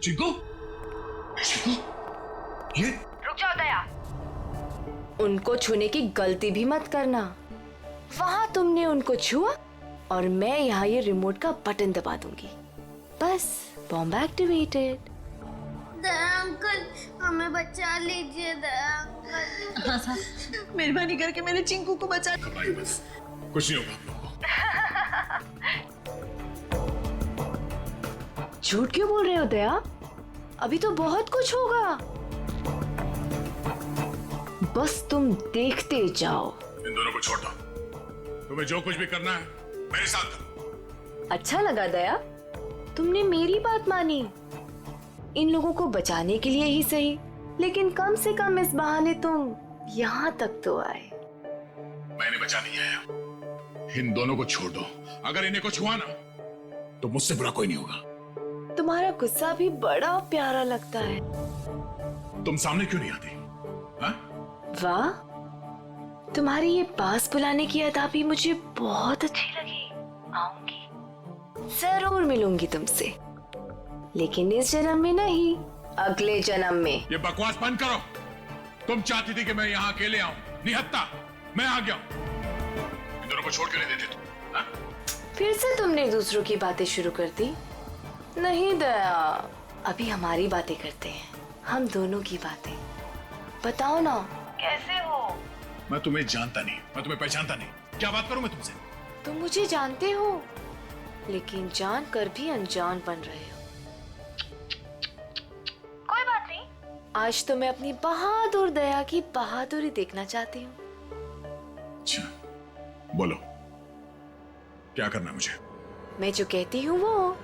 चिंकू, चिंकू, ये रुक जाओ दया। उनको छूने की गलती भी मत करना। वहां तुमने उनको छुआ और मैं यहाँ ये रिमोट का बटन दबा दूंगी। बस बॉम्ब एक्टिवेटेड। दया अंकल, हमें बचा लीजिए दया अंकल। हाँ साहब, मेहरबानी करके मेरे चिंकू को बचा। बस कुछ नहीं होगा आप लोगों को। झूठ क्यों बोल रहे हो दया? अभी तो बहुत कुछ होगा। बस तुम देखते जाओ। इन दोनों को छोड़ दो। तुम्हें जो कुछ भी करना है मेरे साथ करो। अच्छा लगा दया, तुमने मेरी बात मानी। इन लोगों को बचाने के लिए ही सही, लेकिन कम से कम इस बहाने तुम यहाँ तक तो आए। मैंने बचा नहीं आया। इन दोनों को छोड़ दो। अगर इन्हें को छुआ ना तो मुझसे बुरा कोई नहीं होगा। तुम्हारा गुस्सा भी बड़ा प्यारा लगता है। तुम सामने क्यों नहीं आती? हाँ? वाह, तुम्हारी ये पास बुलाने की अदा भी मुझे बहुत अच्छी लगी। आऊंगी, जरूर मिलूंगी तुमसे, लेकिन इस जन्म में नहीं, अगले जन्म में। ये बकवास बंद करो। तुम चाहती थी कि मैं यहाँ अकेले आऊं, निहत्ता मैं आ गया। इन दोनों को छोड़ के नहीं देते तुम। हाँ? फिर से तुमने दूसरों की बातें शुरू कर दी। नहीं दया, अभी हमारी बातें करते हैं, हम दोनों की बातें। बताओ ना, कैसे हो? मैं तुम्हें जानता नहीं, मैं तुम्हें पहचानता नहीं। क्या बात करूं मैं तुमसे? तुम मुझे जानते हो, लेकिन जान कर भी अनजान बन रहे हो। कोई बात नहीं, आज तो मैं अपनी बहादुर दया की बहादुरी देखना चाहती हूँ। अच्छा, बोलो क्या करना है मुझे? मैं जो कहती हूँ वो।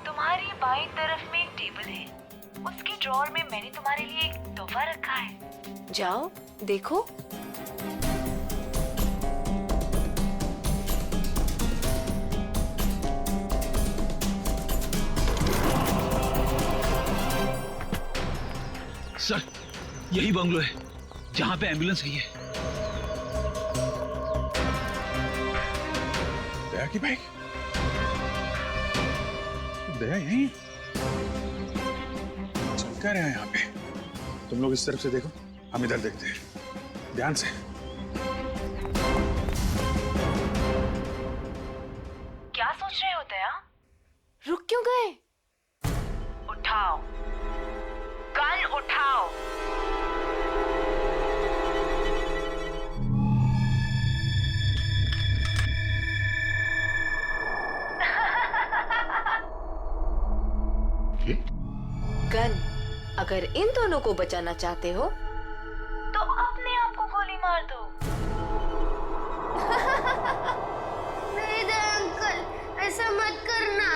तुम्हारी बाईं तरफ में एक टेबल है, उसके ड्रॉअर में मैंने तुम्हारे लिए एक तोहफा रखा है। जाओ देखो। सर, यही बंगलो है जहाँ पे एम्बुलेंस गई है। दया की बाइक? दया यहीं चल क्या रहा है यहाँ पे? तुम लोग इस तरफ से देखो, हम इधर देखते हैं ध्यान से। क्या सोच रहे हो दया? रुक क्यों गए? उठाओ, गन उठाओ। गन, अगर इन दोनों को बचाना चाहते हो तो अपने आप को गोली मार दो। नहीं दया अंकल, ऐसा मत करना।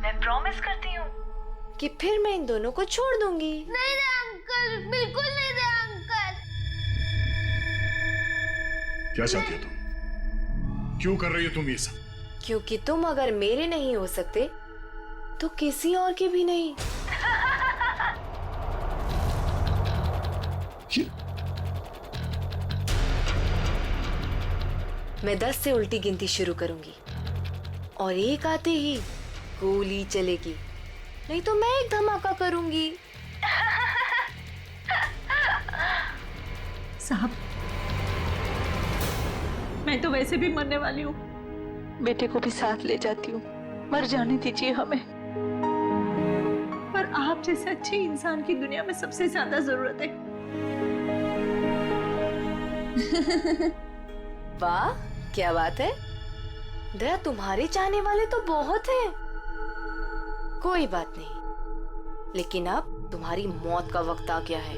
मैं प्रॉमिस करती हूँ कि फिर मैं इन दोनों को छोड़ दूंगी। नहीं दया अंकल, बिल्कुल नहीं दया अंकल। क्या चाहती हो तुम? क्यों कर रही हो तुम ये सब? क्योंकि तुम अगर मेरे नहीं हो सकते तो किसी और के भी नहीं। मैं 10 से उल्टी गिनती शुरू करूंगी और एक आते ही गोली चलेगी, नहीं तो मैं एक धमाका करूंगी। साहब, मैं तो वैसे भी मरने वाली हूँ, बेटे को भी साथ ले जाती हूँ, मर जाने दीजिए हमें। पर आप जैसे अच्छे इंसान की दुनिया में सबसे ज्यादा जरूरत है। वाह, क्या बात है दया, तुम्हारे चाहने वाले तो बहुत हैं। कोई बात नहीं, लेकिन अब तुम्हारी मौत का वक्त आ गया है।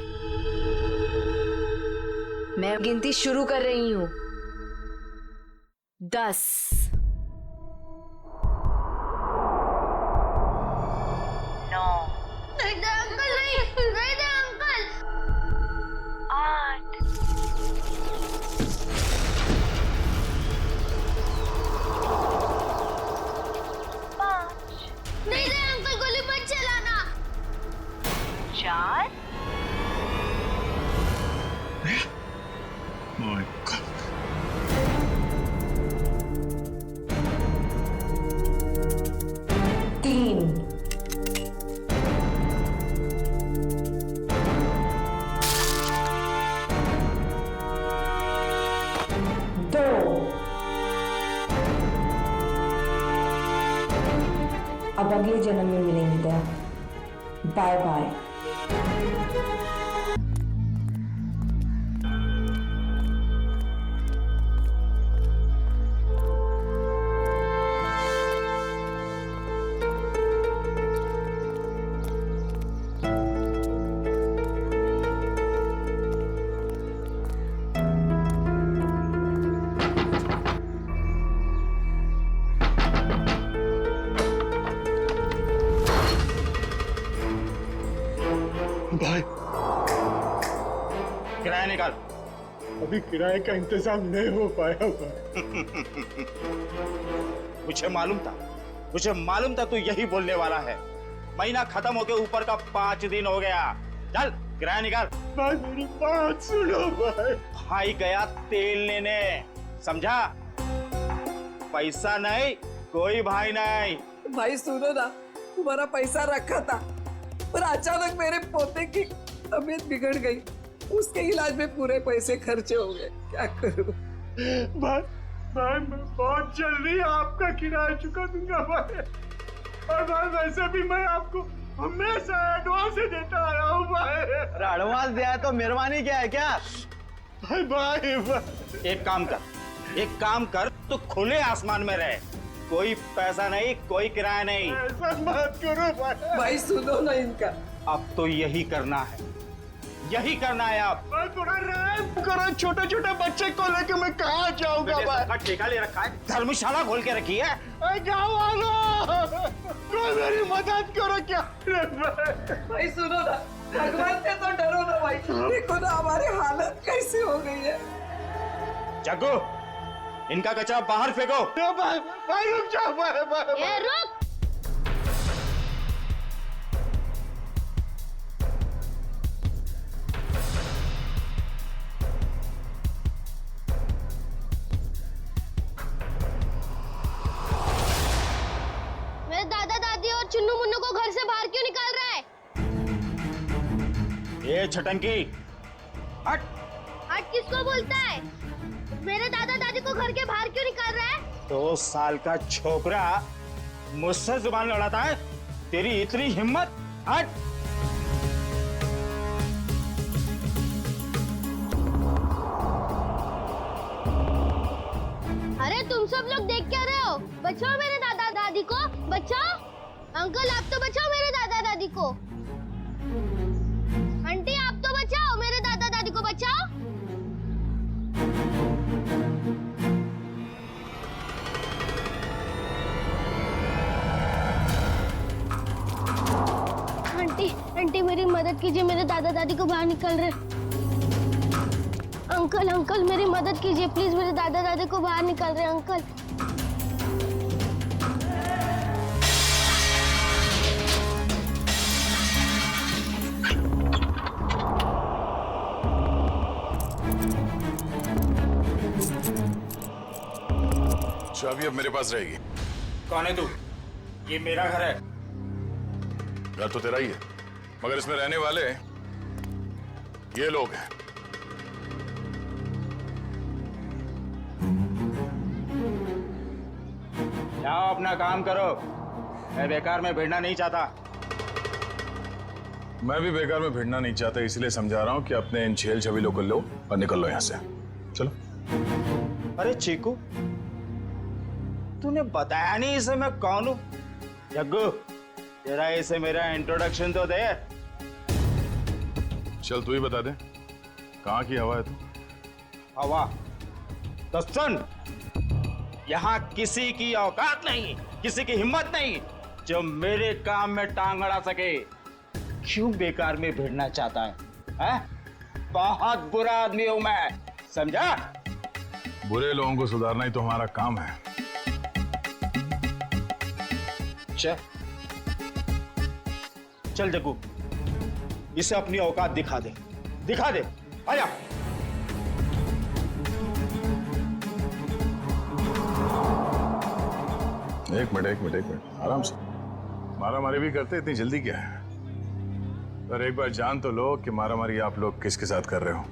मैं गिनती शुरू कर रही हूँ। 10, 9, नहीं दया अंकल, नहीं नहीं दया अंकल। 8, 5, नहीं दया अंकल, गोली मत चलाना। 4, My God. अब अगले जन्म में मिलेंगे दया। Bye bye. भाई किराया निकाल। अभी किराए का इंतजाम नहीं हो पाया हुआ। मुझे मालूम था तू यही बोलने वाला है। महीना खत्म होके ऊपर का 5 दिन हो गया। चल किराया निकाल। भाई मेरी बात सुनो भाई। भाई गया तेल लेने, समझा? पैसा नहीं, कोई भाई नहीं। भाई सुनो ना, तुम्हारा पैसा रखा था पर अचानक मेरे पोते की तबीयत बिगड़ गई, उसके इलाज में पूरे पैसे खर्चे हो गए। क्या करूं? भाई मैं बहुत जल्दी आपका किराया चुका दूंगा भाई। और भाई वैसे भी मैं आपको हमेशा एडवांस देता आया हूँ भाई। एडवांस दिया है तो मेहरबानी क्या है क्या? भाई एक काम कर, तू खुले आसमान में रहे। कोई पैसा नहीं, कोई किराया नहीं। ऐसा मत करो भाई। भाई सुनो ना इनका। अब तो यही करना है आप। भाई थोड़ा रहम करो, छोटे छोटे बच्चे को लेके मैं कहाँ जाऊंगा भाई? ठेका ले रखा है, धर्मशाला खोल के रखी है। गाँव वालों, कोई मेरी मदद करो क्या? भाई सुनो ना, भगवान से तो डरो ना भाई। देखो ना हमारी हालत कैसी हो गई है। जग्गू, इनका कचरा बाहर फेंको। भाई रुक जाओ भाई। ए रुक। मेरे दादा दादी और चुन्नू मुन्नू को घर से बाहर क्यों निकाल रहा है? ये छटंकी, हट। हट किसको बोलता है? मेरे दादा दादी को घर के बाहर क्यों निकाल रहा है? 2 साल का छोकरा मुझसे जुबान लड़ाता है? तेरी इतनी हिम्मत? हट। अरे तुम सब लोग देख क्या रहे हो? बचाओ मेरे दादा दादी को, बचाओ। अंकल आप तो बचाओ मेरे दादा दादी को। आंटी आप तो बचाओ मेरे दादा दादी को, बचाओ। आंटी मेरी मदद कीजिए, मेरे दादा दादी को बाहर निकल रहे। अंकल मेरी मदद कीजिए प्लीज, मेरे दादा दादी को बाहर निकल रहे अंकल। चाबी अब मेरे पास रहेगी। कौन है तू? ये मेरा घर है। घर तो तेरा ही है, मगर इसमें रहने वाले ये लोग हैं। जाओ अपना काम करो, मैं बेकार में भिड़ना नहीं चाहता। मैं भी बेकार में भिड़ना नहीं चाहता, इसलिए समझा रहा हूं कि अपने इन छेल छबीलों को लो और निकल लो यहां से। चलो। अरे चीकू, तूने बताया नहीं इसे मैं कौन हूं? जग्गू, तेरा इसे मेरा इंट्रोडक्शन तो दे। चल तू ही बता दे, कहाँ की हवा है तू? हवा तो सुन, यहाँ किसी की औकात नहीं, किसी की हिम्मत नहीं जो मेरे काम में टांग अड़ा सके। क्यों बेकार में भिड़ना चाहता है? बहुत बुरा आदमी हूं मैं, समझा? बुरे लोगों को सुधारना ही तो हमारा काम है। चल जग्गू, इसे अपनी औकात दिखा दे, दिखा दे। आजा। एक मिनट, आराम से। मारामारी भी करते, इतनी जल्दी क्या है? पर एक बार जान तो लो कि मारामारी आप लोग किसके साथ कर रहे हो।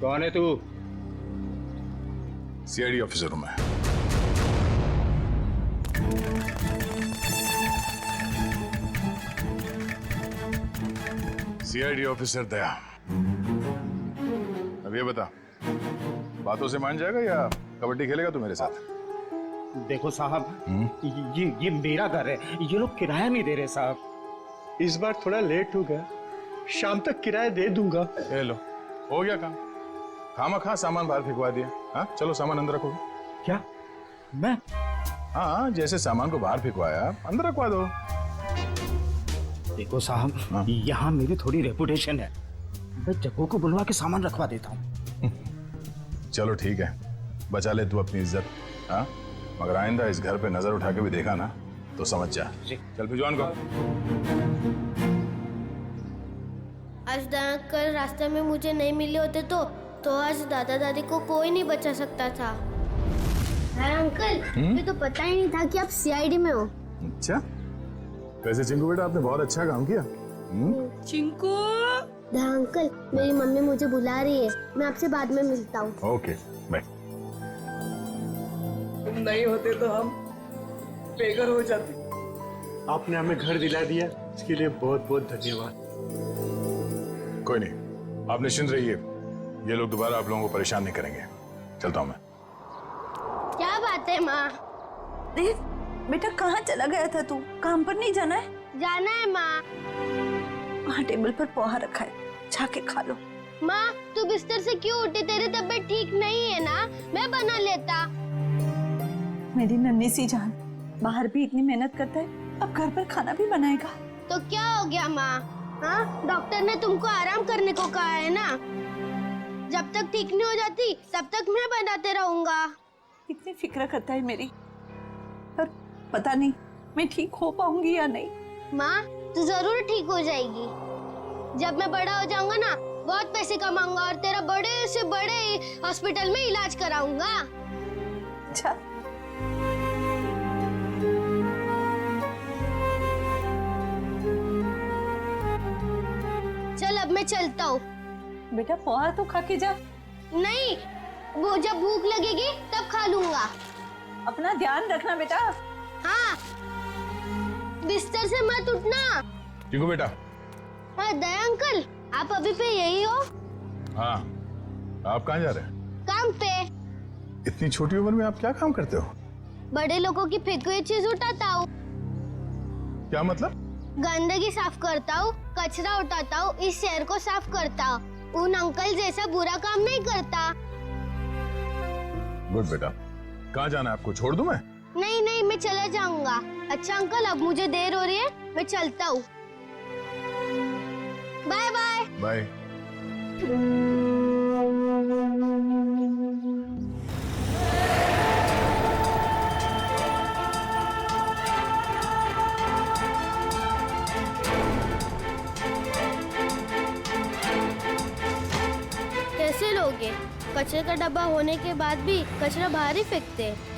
कौन है तू? सीआईडी ऑफिसर हूं मैं। सीआईडी ऑफिसर दया, अब ये बता, बातों से मान जाएगा या कबड्डी खेलेगा तू मेरे साथ? देखो साहब, ये मेरा घर है, ये लोग किराया नहीं दे रहे साहब। इस बार थोड़ा लेट हो गया, शाम तक किराया दे दूंगा। ले लो, हो गया काम। खामा सामान बाहर फेंकवा दिया। हाँ चलो सामान अंदर रखो। क्या मैं? हाँ जैसे सामान को बाहर फेंकवाया अंदर रखवा दो। देखो साहब, यहाँ मेरी थोड़ी रेपुटेशन है, मैं जग्गू को बुलवा के सामान रखवा देता हूँ। चलो ठीक है, बचा ले तू अपनी इज्जत। हाँ मगर आइंदा इस घर पे नजर उठा के भी देखा ना तो समझ जा। चल भिजवान को। आज दया अंकल रास्ते में मुझे नहीं मिले होते तो आज दादा दादी को कोई नहीं बचा सकता था। दया अंकल, मुझे तो पता ही नहीं था कि आप सीआईडी में हो। अच्छा, वैसे चिंकू बेटा आपने बहुत अच्छा काम किया। चिंकू। दया अंकल, मेरी मम्मी मुझे बुला रही है, मैं आपसे बाद में मिलता हूँ। Okay bye. तुम नहीं होते तो हम बेघर हो जाते। आपने हमें घर दिला दिया, इसके लिए बहुत बहुत धन्यवाद। कोई नहीं, आप निश्चिंत रहिए, ये लोग दोबारा आप लोगों को परेशान नहीं करेंगे। चलता हूँ मैं। क्या बात है माँ? देव, बेटा कहाँ चला गया था तू? काम पर नहीं जाना है? जाना है माँ। वहाँ टेबल पर पोहा रखा है, जाके खा लो। माँ तू बिस्तर से क्यों उठी? तेरी तबीयत ठीक नहीं है ना? मैं बना लेता। मेरी नन्ही सी जान, बाहर भी इतनी मेहनत करता है, अब घर पर खाना भी बनाएगा। तो क्या हो गया माँ? हाँ, डॉक्टर ने तुमको आराम करने को कहा है ना। जब तक ठीक नहीं हो जाती तब तक मैं बनाते रहूंगा। कितनी फिक्र करता है मेरी, पर पता नहीं मैं ठीक हो पाऊंगी या नहीं। माँ तू जरूर ठीक हो जाएगी। जब मैं बड़ा हो जाऊंगा ना, बहुत पैसे कमाऊंगा और तेरा बड़े से बड़े हॉस्पिटल में इलाज कराऊंगा। अच्छा, चल अब मैं चलता हूँ। बेटा पोहा तो खा के जा। नहीं, वो जब भूख लगेगी तब खा लूंगा। अपना ध्यान रखना बेटा। हाँ, बिस्तर से मत उठना। चिंकू बेटा। हाँ दया अंकल, आप अभी पे यही हो? हाँ, आप कहाँ जा रहे हैं? काम पे। इतनी छोटी उम्र में आप क्या काम करते हो? बड़े लोगों की फेंकी हुई चीज उठाता हूँ। क्या मतलब? गंदगी साफ करता हूँ, कचरा उठाता हूँ, इस शहर को साफ करता हूँ। उन अंकल जैसा बुरा काम नहीं करता। गुड बेटा। कहाँ जाना है आपको? छोड़ दूं मैं? नहीं नहीं, मैं चला जाऊंगा। अच्छा अंकल, अब मुझे देर हो रही है, मैं चलता हूँ। Bye bye. बाय। कैसे लोगे? कचरे का डब्बा होने के बाद भी कचरा बाहर ही फेंकते हैं।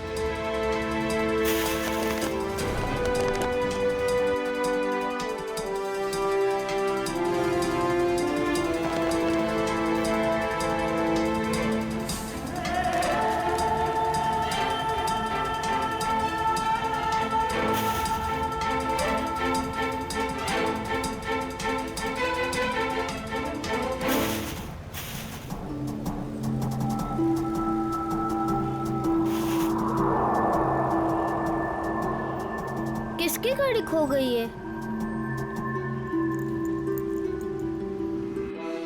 किसकी गाड़ी खो गई है?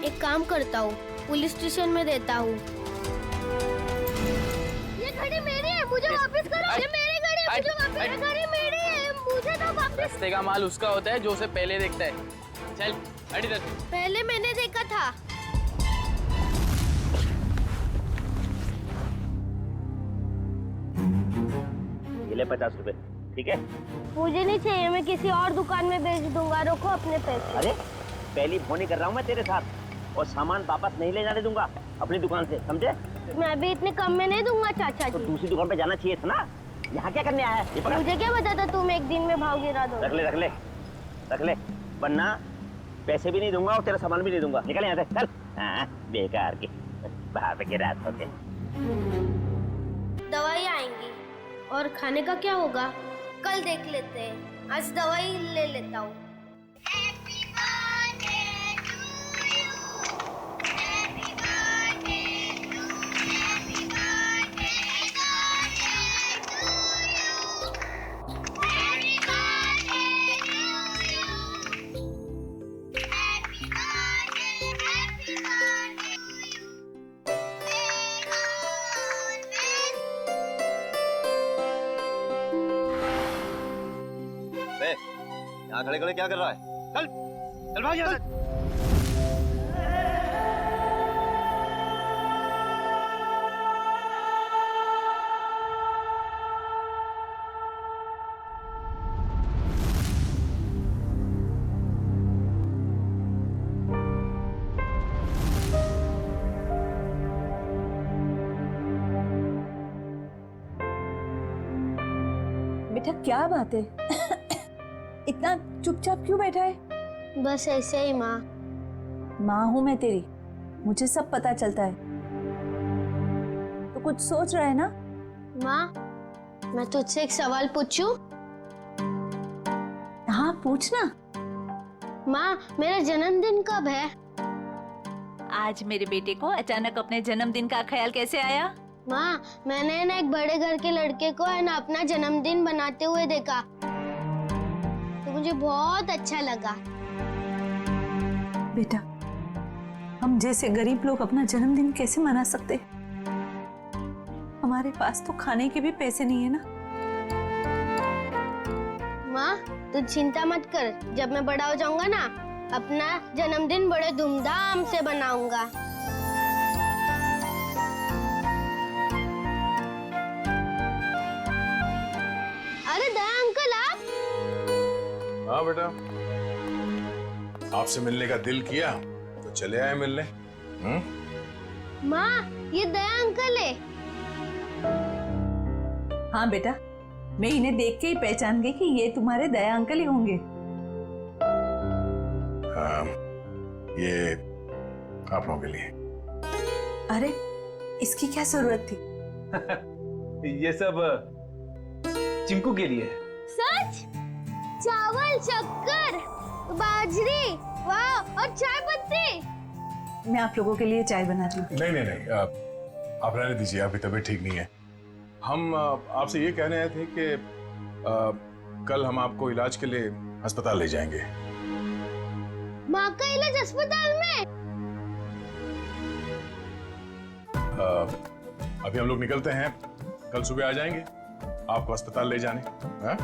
एक काम करता हूँ, पुलिस स्टेशन में देता हूँ। ये गाड़ी मेरी है, मुझे वापस करो। ये मेरी गाड़ी है, मुझे वापस। ये गाड़ी मेरी है, मुझे तो वापस। रास्ते का माल उसका होता है जो उसे पहले देखता है। चल हट इधर। पहले मैंने देखा था। ये ले 50 रुपए, ठीक है? मुझे नहीं चाहिए, मैं किसी और दुकान में बेच दूंगा। रखो अपने पैसे। अरे पहली फोन ही कर रहा हूँ मैं तेरे साथ, और सामान वापस नहीं ले जाने दूंगा अपनी दुकान से, समझे? मैं भी इतने कम में नहीं दूंगा चाचा तो जी। दूसरी दुकान पे जाना चाहिए था ना, यहाँ क्या करने आया है? ये पकड़। मुझे क्या पता था तुम एक दिन में भाव गिरा दो। रख ले रख ले रख ले, वरना पैसे भी नहीं दूंगा और तेरा सामान भी नहीं दूंगा। निकल यहाँ से, चल। हाँ, बेकार की बाहर पे गिरा होते। दवाई आएंगी और खाने का क्या होगा कल देख लेते हैं। आज दवाई ले लेता हूँ। Happy birthday to यहाँ खड़े खड़े क्या कर रहा है? चल चल भाग यहाँ से। बेटा क्या बात है? इतना चुपचाप क्यों बैठा है? बस ऐसे ही माँ। माँ हूं मैं तेरी, मुझे सब पता चलता है। तो कुछ सोच रहा है ना? माँ मैं तुझसे एक सवाल पूछूं? हाँ पूछना। माँ मेरा जन्मदिन कब है? आज मेरे बेटे को अचानक अपने जन्मदिन का ख्याल कैसे आया? माँ मैंने ना एक बड़े घर के लड़के को है ना अपना जन्मदिन बनाते हुए देखा, तो मुझे बहुत अच्छा लगा। बेटा हम जैसे गरीब लोग अपना जन्मदिन कैसे मना सकते? हमारे पास तो खाने के भी पैसे नहीं है ना। माँ तू चिंता मत कर, जब मैं बड़ा हो जाऊंगा ना अपना जन्मदिन बड़े धूमधाम से बनाऊंगा। अरे दया अंकल आप? हाँ बेटा, आपसे मिलने का दिल किया तो चले आए मिलने। माँ ये दया अंकल है। हाँ बेटा, मैं इन्हें देख के ही पहचान गई कि ये तुम्हारे दया अंकल ही होंगे। हाँ, ये आप लोगों के लिए। अरे इसकी क्या जरूरत थी? ये सब चिंकू के लिए। सच? चावल, शक्कर, बाजरी, वाह, और चाय पत्ती। मैं आप लोगों के लिए चाय बनाती हूँ। नहीं नहीं नहीं, आप रहने दीजिए, आपकी तबीयत ठीक नहीं है। हम आपसे ये कहने आए थे कि कल हम आपको इलाज के लिए अस्पताल ले जाएंगे। माँ का इलाज अस्पताल में? अभी हम लोग निकलते हैं, कल सुबह आ जाएंगे आपको अस्पताल ले जाने। हाँ?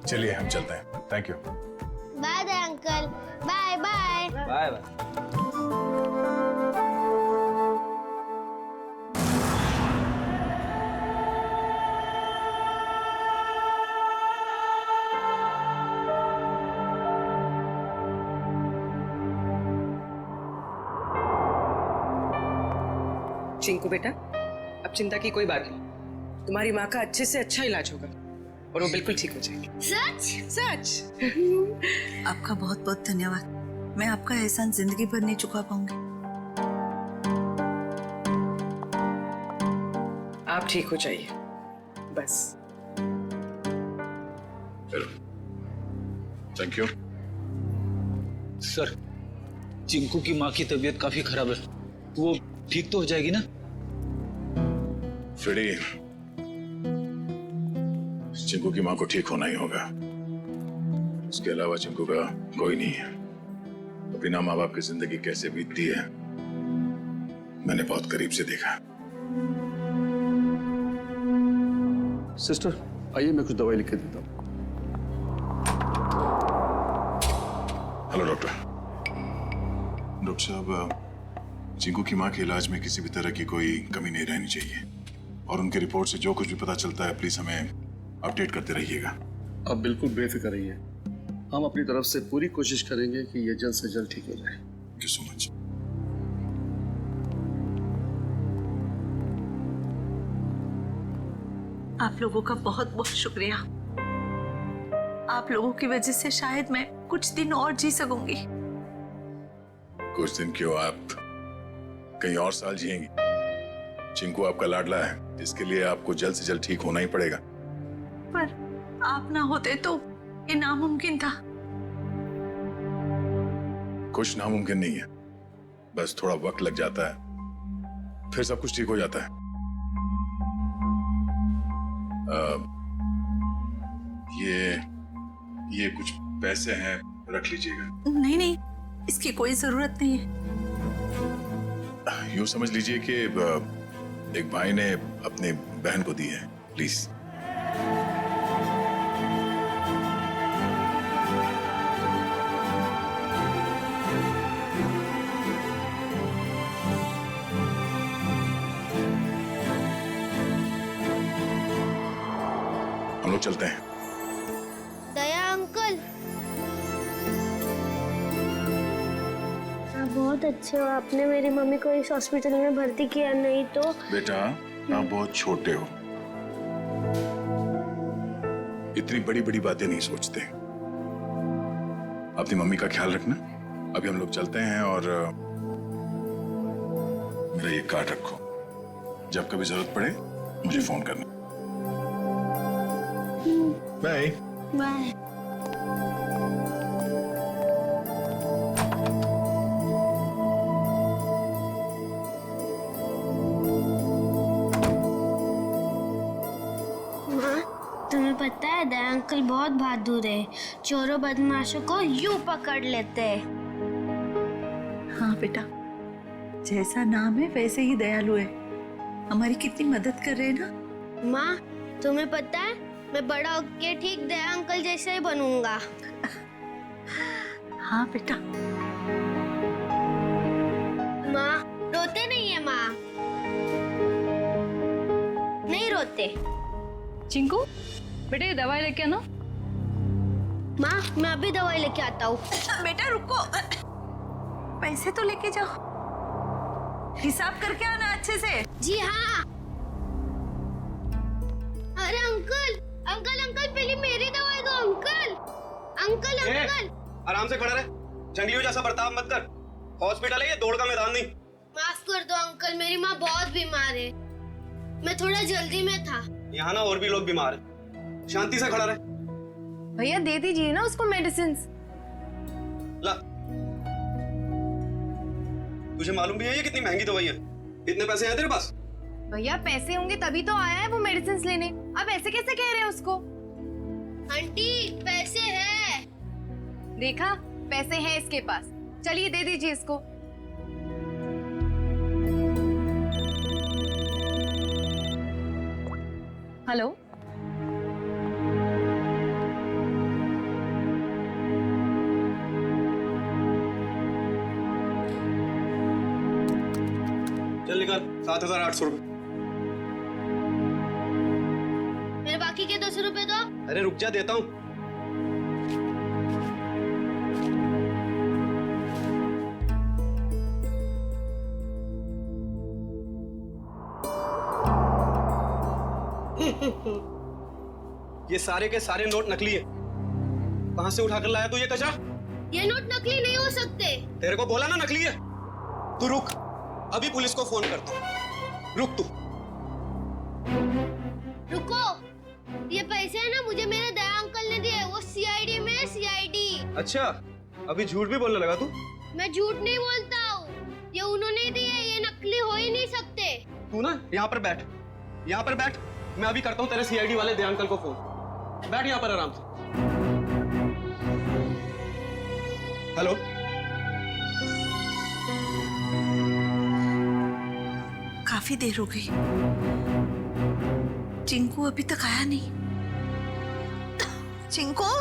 चलिए हम चलते हैं। Thank you. Bye Daya uncle. Bye bye. Bye bye. Chinku बेटा अब चिंता की कोई बात नहीं, तुम्हारी माँ का अच्छे से अच्छा इलाज होगा और वो बिल्कुल ठीक हो जाएगी। सच? सच? आपका बहुत बहुत धन्यवाद। मैं आपका एहसान जिंदगी भर नहीं चुका पाऊंगी। आप ठीक हो जाइए बस। Thank you. सर, चिंकू की माँ की तबीयत काफी खराब है, वो ठीक तो हो जाएगी ना? फ्रेडी, चिंकू की माँ को ठीक होना ही होगा। उसके अलावा चिंकू का कोई नहीं है। तो बिना माँ बाप की जिंदगी कैसे बीतती है मैंने बहुत करीब से देखा। सिस्टर आइए, मैं कुछ दवाई लिख के देता हूँ। Hello doctor. डॉक्टर साहब, चिंकू की माँ के इलाज में किसी भी तरह की कोई कमी नहीं रहनी चाहिए और उनके रिपोर्ट से जो कुछ भी पता चलता है प्लीज हमें अपडेट करते रहिएगा। आप बिल्कुल बेफिक्र रहिए, हम अपनी तरफ से पूरी कोशिश करेंगे कि ये जल्द से जल्द ठीक हो जाए। Thank you so much. आप लोगों का बहुत बहुत शुक्रिया। आप लोगों की वजह से शायद मैं कुछ दिन और जी सकूंगी। कुछ दिन क्यों, आप कहीं और साल जिएंगी। चिंकू आपका लाडला है, इसके लिए आपको जल्द से जल्द ठीक होना ही पड़ेगा। पर आप ना होते तो ये नामुमकिन था। कुछ नामुमकिन नहीं है, बस थोड़ा वक्त लग जाता है, फिर सब कुछ ठीक हो जाता है। ये कुछ पैसे हैं, रख लीजिएगा। नहीं नहीं, इसकी कोई जरूरत नहीं है। यूं समझ लीजिए कि एक भाई ने अपनी बहन को दी है, प्लीज। हम लोग चलते हैं। दया अंकल, आप बहुत अच्छे हो। आपने मेरी मम्मी को इस हॉस्पिटल में भर्ती किया, नहीं तो। बेटा आप बहुत छोटे हो, इतनी बड़ी बड़ी बातें नहीं सोचते। अपनी मम्मी का ख्याल रखना। अभी हम लोग चलते हैं और मेरा ये कार्ड रखो, जब कभी जरूरत पड़े मुझे फोन करना। Bye bye. तुम्हें पता है दया अंकल बहुत बहादुर है, चोरों बदमाशों को यूं पकड़ लेते हैं। हाँ बेटा, जैसा नाम है वैसे ही दयालु है। हमारी कितनी मदद कर रहे हैं ना। माँ, तुम्हें पता है मैं बड़ा होके ठीक दया अंकल जैसे ही बनूंगा। हाँ बेटा। माँ रोते नहीं है माँ, नहीं रोते। चिंकू बेटा ये दवाई लेके आना। माँ मैं अभी दवाई लेके आता हूँ। बेटा रुको, पैसे तो लेके जाओ, हिसाब करके आना अच्छे से। जी हाँ। अरे अंकल अंकल अंकल, पहले मेरी दवाई दो अंकल। अंकल अंकल आराम से खड़ा रहे, जंगलियों जैसा बर्ताव मत कर। हॉस्पिटल है ये, दौड़ का मैदान नहीं। माफ कर दो अंकल, मेरी माँ बहुत बीमार है, मैं थोड़ा जल्दी में था। यहाँ ना और भी लोग बीमार हैं, शांति से खड़ा रहे। भैया दे दीजिए ना उसको मेडिसिन। ला, तुझे मालूम भी है ये कितनी महंगी दवाई है? इतने पैसे हैं तेरे पास? भैया पैसे होंगे तभी तो आया है वो मेडिसिन लेने, अब ऐसे कैसे कह रहे हैं उसको? आंटी पैसे है। देखा, पैसे हैं इसके पास, चलिए दे दीजिए इसको। हेलो, चल निकाल 7,800 रुपए। मेरे बाकी के 200 रुपए दो। अरे रुक जा, देता हूँ। ये सारे के सारे नोट नकली है। कहां से उठाकर लाया तू ये कचरा? ये नोट नकली नहीं हो सकते। तेरे को बोला ना नकली है। तू रुक, अभी पुलिस को फोन करता हूं। रुक तू। रुको, ये पैसे है ना मुझे मेरे दया अंकल ने दिए, वो सीआईडी में है, सीआईडी। अच्छा, अभी झूठ भी बोलने लगा तू? मैं झूठ नहीं बोलता हूँ, ये उन्होंने दिए, ये नकली हो ही नहीं सकते। तू ना यहाँ पर बैठ, यहाँ पर बैठ। मैं अभी करता हूँ तेरे सीआईडी वाले दया अंकल को फोन। बैठ यहाँ पर आराम से। हेलो, काफी देर हो गई, चिंकू अभी तक आया नहीं। चिंकू,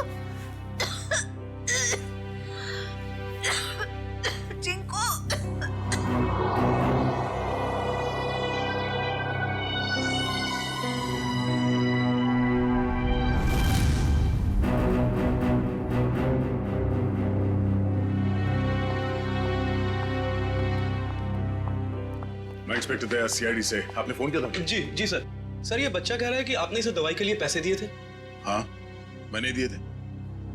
चिंकू। मैं इंस्पेक्टर दया, सीआईडी से। आपने फोन किया था? जी जी सर। सर ये बच्चा कह रहा है कि आपने इसे दवाई के लिए पैसे दिए थे। हाँ मैंने दिए थे।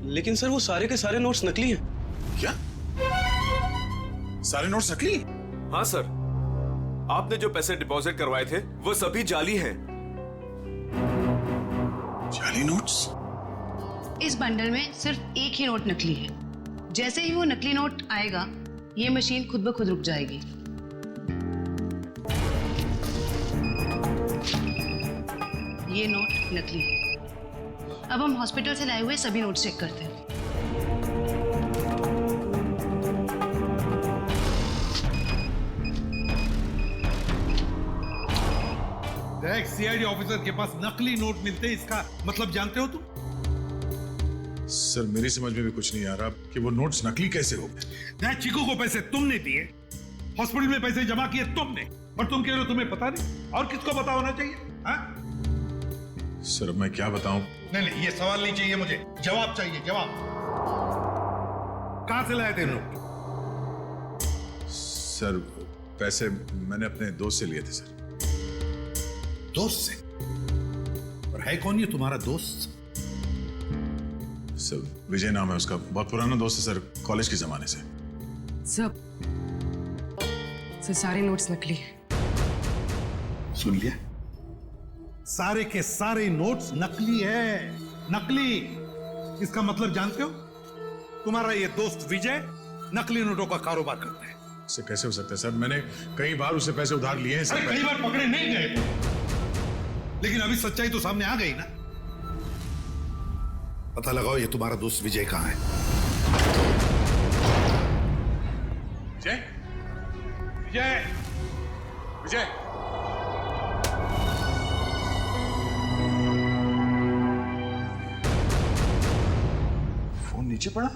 लेकिन सर वो सारे के सारे नोट्स नकली हैं। क्या? सारे नोट्स नकली? हाँ सर, आपने जो पैसे डिपॉजिट करवाए थे वो सभी जाली हैं। जाली नोट्स? इस बंडल में सिर्फ एक ही नोट नकली है। जैसे ही वो नकली नोट आएगा, ये मशीन खुद ब खुद रुक जाएगी। ये नोट नकली है। अब हम हॉस्पिटल से लाए हुए सभी नोट चेक करते हैं। एक सीआईडी ऑफिसर के पास नकली नोट मिलते हैं, इसका मतलब जानते हो तुम? सर मेरी समझ में भी कुछ नहीं आ रहा कि वो नोट्स नकली कैसे हो गए। चीकू को पैसे तुमने दिए, हॉस्पिटल में पैसे जमा किए तुमने, और तुम कह रहे हो तुम्हें पता नहीं? और किसको पता होना चाहिए? हाँ? सर मैं क्या बताऊं, नहीं नहीं, ये सवाल नहीं चाहिए मुझे, जवाब चाहिए, जवाब। कहां से लाए थे नोट? सर पैसे मैंने अपने दोस्त से लिए थे सर। दोस्त से? और है कौन ये तुम्हारा दोस्त? सर विजय नाम है उसका, बहुत पुराना दोस्त है सर, कॉलेज के जमाने से। सर सारे नोट्स नकली हैं। सुन लिया? सारे के सारे नोट्स नकली है, नकली। इसका मतलब जानते हो? तुम्हारा ये दोस्त विजय नकली नोटों का कारोबार करता है। इससे कैसे हो सकता है सर? मैंने कई बार उससे पैसे उधार लिए हैं सर। कई बार पकड़े नहीं गए, लेकिन अभी सच्चाई तो सामने आ गई ना। पता लगाओ ये तुम्हारा दोस्त विजय कहां है। विजय, विजय, विजय। फोन नीचे पड़ा।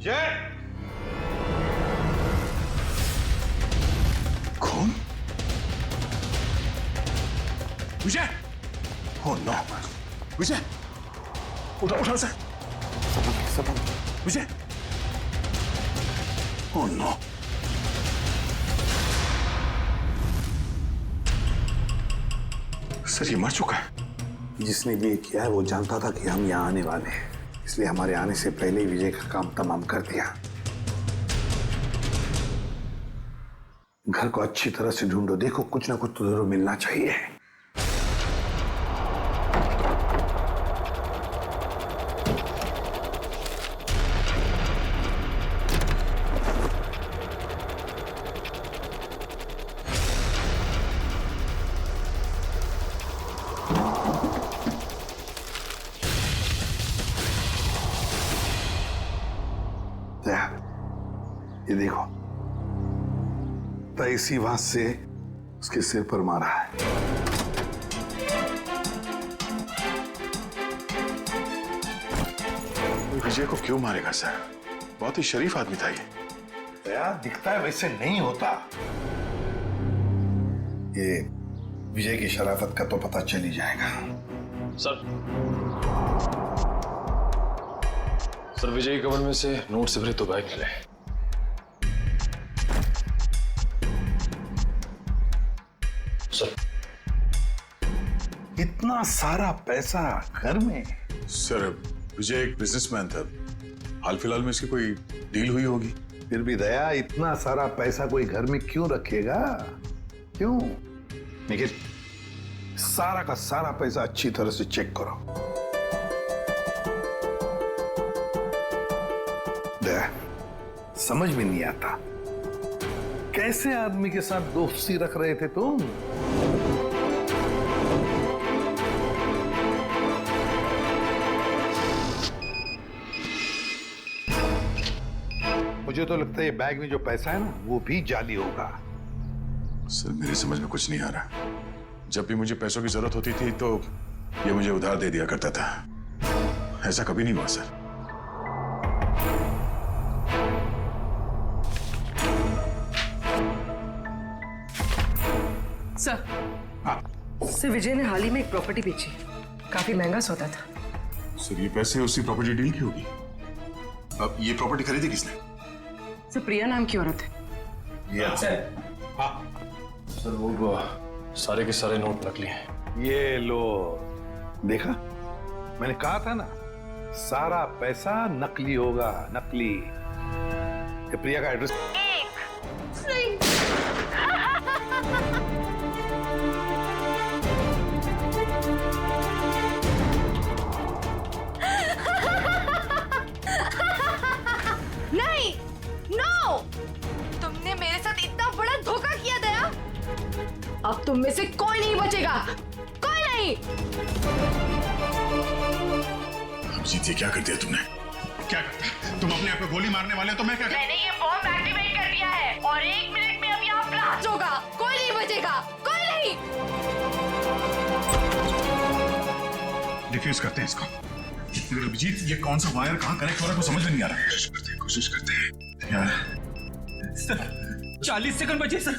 जय, कौन? विजय! Oh no! विजय! उठा उठा sir. Vijay! Oh no! Sir ये मर चुका है। जिसने भी ये किया है वो जानता था कि हम यहाँ आने वाले हैं, इसलिए हमारे आने से पहले ही विजय का काम तमाम कर दिया। घर को अच्छी तरह से ढूंढो, देखो कुछ ना कुछ तो जरूर मिलना चाहिए। ये देखो, तो इसी बात से उसके सिर पर मारा है। विजय को क्यों मारेगा सर? बहुत ही शरीफ आदमी था ये। दया दिखता है वैसे नहीं होता। ये विजय की शराफत का तो पता चल ही जाएगा। सर विजय के कवर में से नोट से भरे 2 बैग मिले। सर इतना सारा पैसा घर में? सर विजय एक बिजनेसमैन था, हाल फिलहाल में इसकी कोई डील हुई होगी। फिर भी दया इतना सारा पैसा कोई घर में क्यों रखेगा? क्यों? लेकिन सारा का सारा पैसा अच्छी तरह से चेक करो। दया समझ में नहीं आता, कैसे आदमी के साथ दोस्ती रख रहे थे तुम? मुझे तो लगता है ये बैग में जो पैसा है ना वो भी जाली होगा। सर मेरी समझ में कुछ नहीं आ रहा। जब भी मुझे पैसों की जरूरत होती थी तो ये मुझे उधार दे दिया करता था, ऐसा कभी नहीं हुआ सर। सर विजय ने हाल ही में एक प्रॉपर्टी बेची, काफी महंगा सौदा था। सर ये पैसे उसी प्रॉपर्टी डील की होगी। अब ये प्रॉपर्टी खरीदी किसने? सर प्रिया नाम की औरत है। सर वो सारे के सारे नोट नकली हैं। ये लो, देखा मैंने कहा था ना, सारा पैसा नकली होगा, नकली। ये प्रिया का एड्रेस। नहीं, नो! तुमने मेरे साथ इतना बड़ा धोखा किया दया। अब तुम में से कोई नहीं बचेगा, कोई नहीं। जीती क्या कर दिया तुमने? क्या करता? तुम अपने आप पे गोली मारने वाले हो तो मैं क्या? मैंने ये बॉम्ब एक्टिवेट कर दिया है और 1 मिनट में अभी आप ब्लास्ट होगा। कोई नहीं बचेगा, कोई नहीं। डिफ्यूज करते हैं इसको। अभिजीत ये कौन सा वायर कहाँ कनेक्ट हो रहा है कुछ समझ में नहीं आ रहा। कोशिश करते हैं यार। सर 40 सेकंड बचे सर।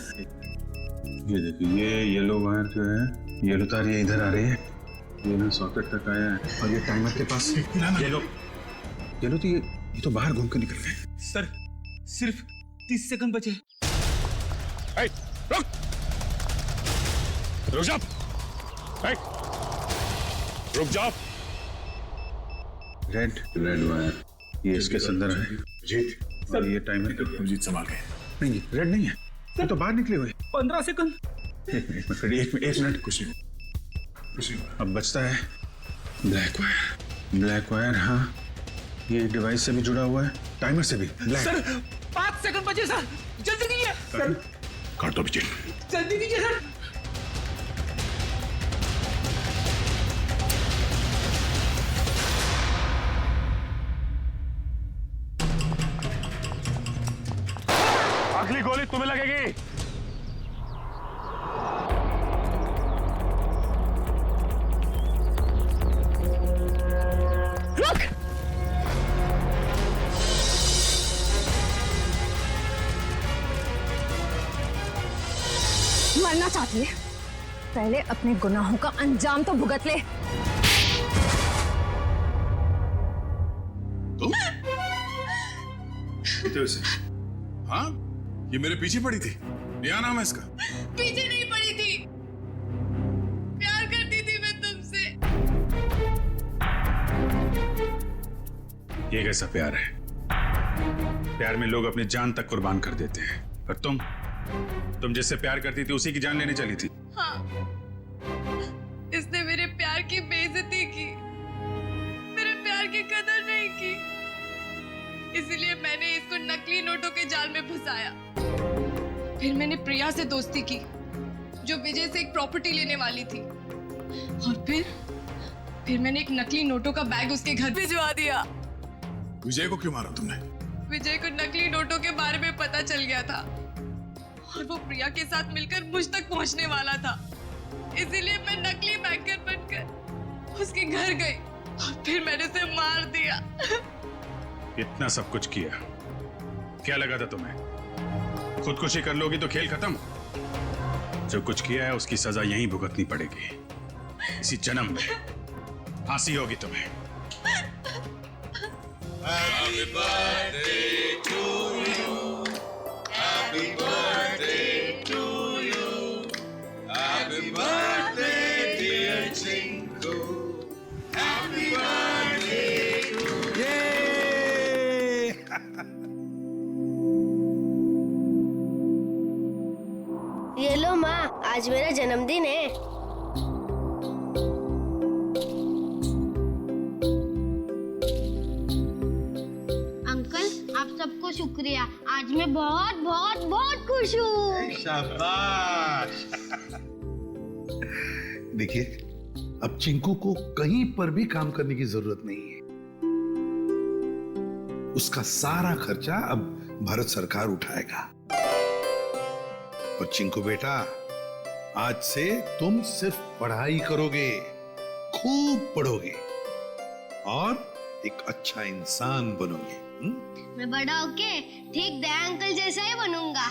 ये देखिए, ये येलो वायर जो है, येलो तार ये इधर आ रही है ये ना सॉकेट तक आया है और ये टाइमर के पास ये लो तो ये तो बाहर घूम के निकल गए। सर सिर्फ 30 सेकंड बचे। रुक जा, रुक जाओ। रेड वायर ये इसके अंदर है। जीत और ये टाइमर के जीत संभाल के। नहीं रेड नहीं है, ये तो बाहर निकले हुए। 15 सेकंड। एक मिनट कुछ नहीं। अब बचता है ब्लैक वायर। हाँ ये डिवाइस से भी जुड़ा हुआ है, टाइमर से भी। सर 5 सेकंड बचे सर, जल्दी कीजिए। सर काट दो बिजली, जल्दी कीजिए सर। अगली गोली तुम्हें लगेगी। रुक! मरना चाहती है? पहले अपने गुनाहों का अंजाम तो भुगत ले। तुम? हाँ ये मेरे पीछे पड़ी थी। क्या नाम है इसका? पीछे नहीं पड़ी थी, प्यार करती थी मैं तुमसे। ये कैसा प्यार है? प्यार में लोग अपनी जान तक कुर्बान कर देते हैं, पर तुम जिससे प्यार करती थी उसी की जान लेने चली थी। हाँ, इसने मेरे प्यार की बेइज्जती की, मेरे प्यार की कदर नहीं की, इसीलिए मैंने इसको नकली नोटों के जाल में फंसाया। फिर मैंने प्रिया से दोस्ती की, जो विजय से एक प्रॉपर्टी लेने वाली थी, और फिर मैंने एक नकली नोटों का बैग उसके घर भिजवा दिया। विजय को क्यों मारा तुमने? विजय को नकली नोटों के बारे में पता चल गया था और वो प्रिया के साथ मिलकर मुझ तक पहुंचने वाला था, इसीलिए मैं नकली बैंकर बनकर उसके घर गई और फिर मैंने उसे मार दिया। इतना सब कुछ किया, क्या लगा था तुम्हें? खुदकुशी कर लोगी तो खेल खत्म। जो कुछ किया है उसकी सजा यहीं भुगतनी पड़ेगी, इसी जन्म में फांसी होगी तुम्हें। Happy birthday to you. Happy birthday to you. Happy birthday dear Chinku. Happy birthday to you. ये लो माँ, आज मेरा जन्मदिन है। अंकल आप सबको शुक्रिया, आज मैं बहुत बहुत बहुत खुश हूँ। शाबाश। देखिए अब चिंकू को कहीं पर भी काम करने की जरूरत नहीं है, उसका सारा खर्चा अब भारत सरकार उठाएगा। और चिंकू बेटा, आज से तुम सिर्फ पढ़ाई करोगे, खूब पढ़ोगे और एक अच्छा इंसान बनोगे। मैं बड़ा होके ठीक दया अंकल जैसा ही बनूंगा।